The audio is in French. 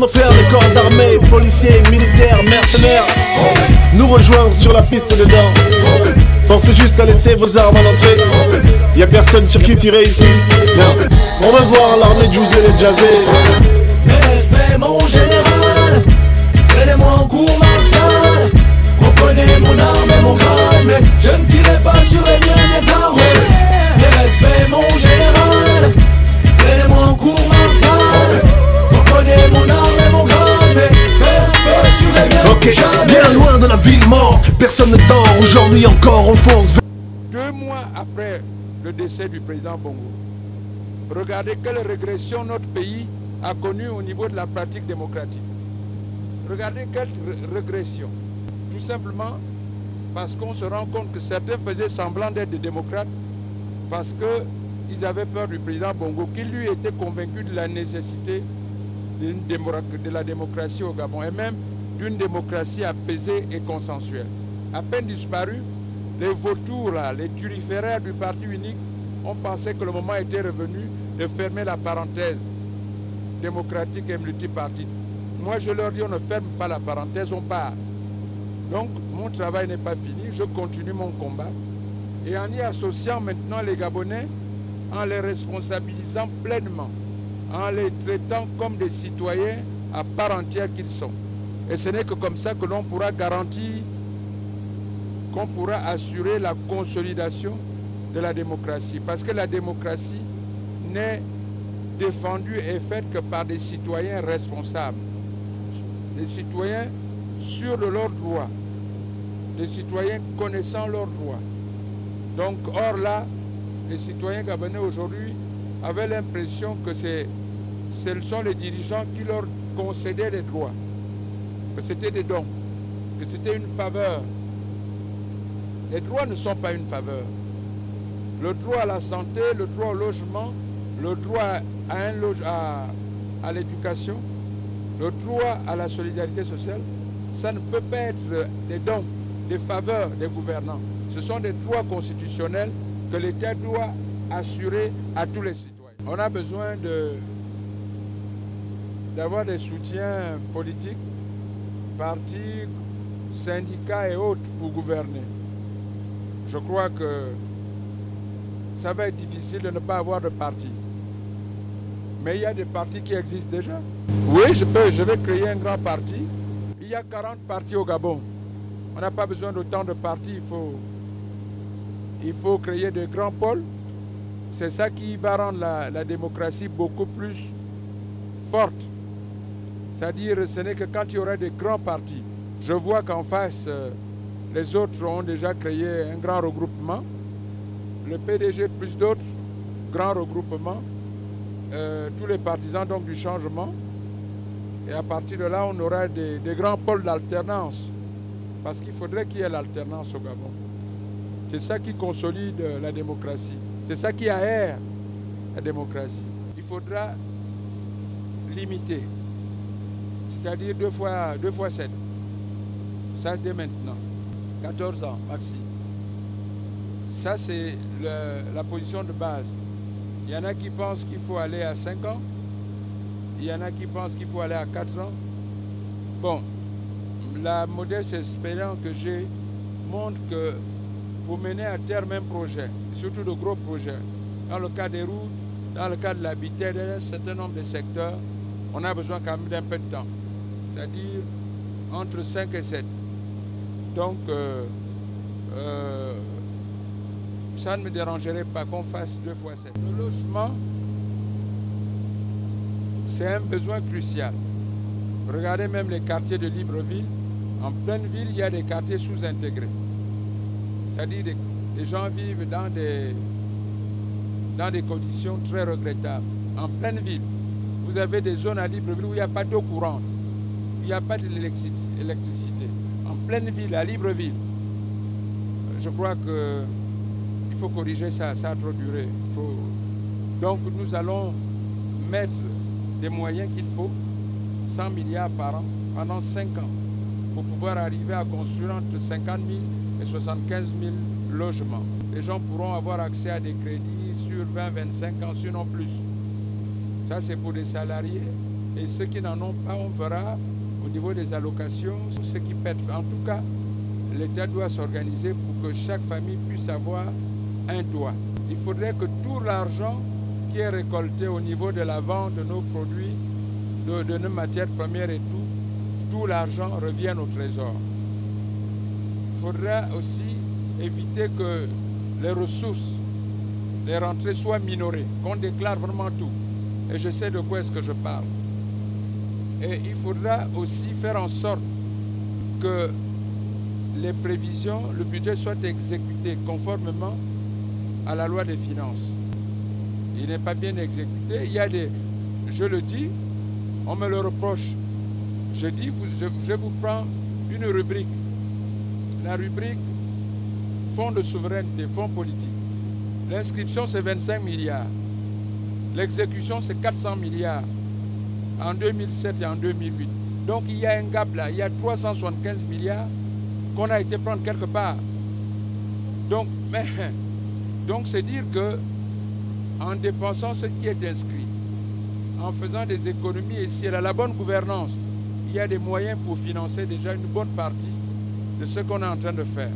nos frères des corps armés, policiers, militaires, mercenaires, nous rejoindre sur la piste de danse. Pensez juste à laisser vos armes à l'entrée. Y'a personne sur qui tirer ici. Non. On veut voir l'armée de Juice et Jazzy. Mes respects mon général, prenez-moi en cours martial. Reprenez mon arme et mon crâne, mais je ne tirerai pas sur les miens des armes. Mes respects mon général, prenez-moi en cours martial. Reprenez mon arme et mon crâne, mais faire feu sur les miens. Ok, bien loin de la ville morte, personne ne dort. Aujourd'hui encore on fonce. 2 mois après le décès du président Bongo, regardez quelle régression notre pays a connue au niveau de la pratique démocratique. Regardez quelle régression. Tout simplement parce qu'on se rend compte que certains faisaient semblant d'être des démocrates parce qu'ils avaient peur du président Bongo, qui lui était convaincu de la nécessité de la démocratie au Gabon et même d'une démocratie apaisée et consensuelle. À peine disparu, les vautours, là, les turiféraires du parti unique ont pensé que le moment était revenu de fermer la parenthèse démocratique et multipartite. Moi, je leur dis, on ne ferme pas la parenthèse, on part. Donc, mon travail n'est pas fini, je continue mon combat. Et en y associant maintenant les Gabonais, en les responsabilisant pleinement, en les traitant comme des citoyens à part entière qu'ils sont. Et ce n'est que comme ça que l'on pourra garantir, qu'on pourra assurer la consolidation de la démocratie. Parce que la démocratie n'est défendue et faite que par des citoyens responsables. Des citoyens sûrs de leurs droits. Des citoyens connaissant leurs droits. Donc, or là, les citoyens gabonais aujourd'hui avaient l'impression que ce sont les dirigeants qui leur concédaient des droits. Que c'était des dons. Que c'était une faveur. Les droits ne sont pas une faveur. Le droit à la santé, le droit au logement, le droit à l'éducation, le droit à la solidarité sociale, ça ne peut pas être des dons, des faveurs des gouvernants. Ce sont des droits constitutionnels que l'État doit assurer à tous les citoyens. On a besoin d'avoir des soutiens politiques, partis, syndicats et autres pour gouverner. Je crois que ça va être difficile de ne pas avoir de parti. Mais il y a des partis qui existent déjà. Oui, je vais créer un grand parti. Il y a 40 partis au Gabon. On n'a pas besoin d'autant de partis. Il faut créer de grands pôles. C'est ça qui va rendre la démocratie beaucoup plus forte. C'est-à-dire, ce n'est que quand il y aura des grands partis. Je vois qu'en face, les autres ont déjà créé un grand regroupement. Le PDG plus d'autres, grand regroupement. Tous les partisans donc du changement. Et à partir de là, on aura des grands pôles d'alternance. Parce qu'il faudrait qu'il y ait l'alternance au Gabon. C'est ça qui consolide la démocratie. C'est ça qui aère la démocratie. Il faudra limiter. C'est-à-dire 2 fois 7. Ça, dès maintenant. 14 ans, maxi. Ça, c'est la position de base. Il y en a qui pensent qu'il faut aller à 5 ans. Il y en a qui pensent qu'il faut aller à 4 ans. Bon, la modeste expérience que j'ai montre que pour mener à terme un projet, surtout de gros projets, dans le cas des routes, dans le cas de l'habitat, d'un certain nombre de secteurs, on a besoin quand même d'un peu de temps. C'est-à-dire entre 5 et 7. Donc, ça ne me dérangerait pas qu'on fasse 2 fois 7. Le logement, c'est un besoin crucial. Regardez même les quartiers de Libreville. En pleine ville, il y a des quartiers sous-intégrés. C'est-à-dire que les gens vivent dans des conditions très regrettables. En pleine ville, vous avez des zones à Libreville où il n'y a pas d'eau courante. Il n'y a pas d'électricité. En pleine ville, à Libreville. Je crois qu'il faut corriger ça, ça a trop duré. Donc nous allons mettre des moyens qu'il faut, 100 milliards par an, pendant 5 ans, pour pouvoir arriver à construire entre 50 000 et 75 000 logements. Les gens pourront avoir accès à des crédits sur 20-25 ans, sinon plus. Ça, c'est pour des salariés Et ceux qui n'en ont pas, on verra au niveau des allocations, ceux qui pètent. En tout cas, l'État doit s'organiser pour que chaque famille puisse avoir un toit. Il faudrait que tout l'argent qui est récolté au niveau de la vente de nos produits, de nos matières premières et tout l'argent revienne au trésor. Il faudra aussi éviter que les ressources, les rentrées soient minorées, qu'on déclare vraiment tout. Et je sais de quoi est-ce que je parle. Et il faudra aussi faire en sorte que les prévisions, le budget soit exécuté conformément à la loi des finances. Il n'est pas bien exécuté. Il y a des, je le dis, on me le reproche. Je dis, je vous prends une rubrique. La rubrique fonds de souveraineté, fonds politique. L'inscription, c'est 25 milliards. L'exécution, c'est 400 milliards en 2007 et en 2008. Donc il y a un gap là, il y a 375 milliards qu'on a été prendre quelque part. Donc c'est dire que en dépensant ce qui est inscrit, en faisant des économies et si elle a la bonne gouvernance, il y a des moyens pour financer déjà une bonne partie de ce qu'on est en train de faire.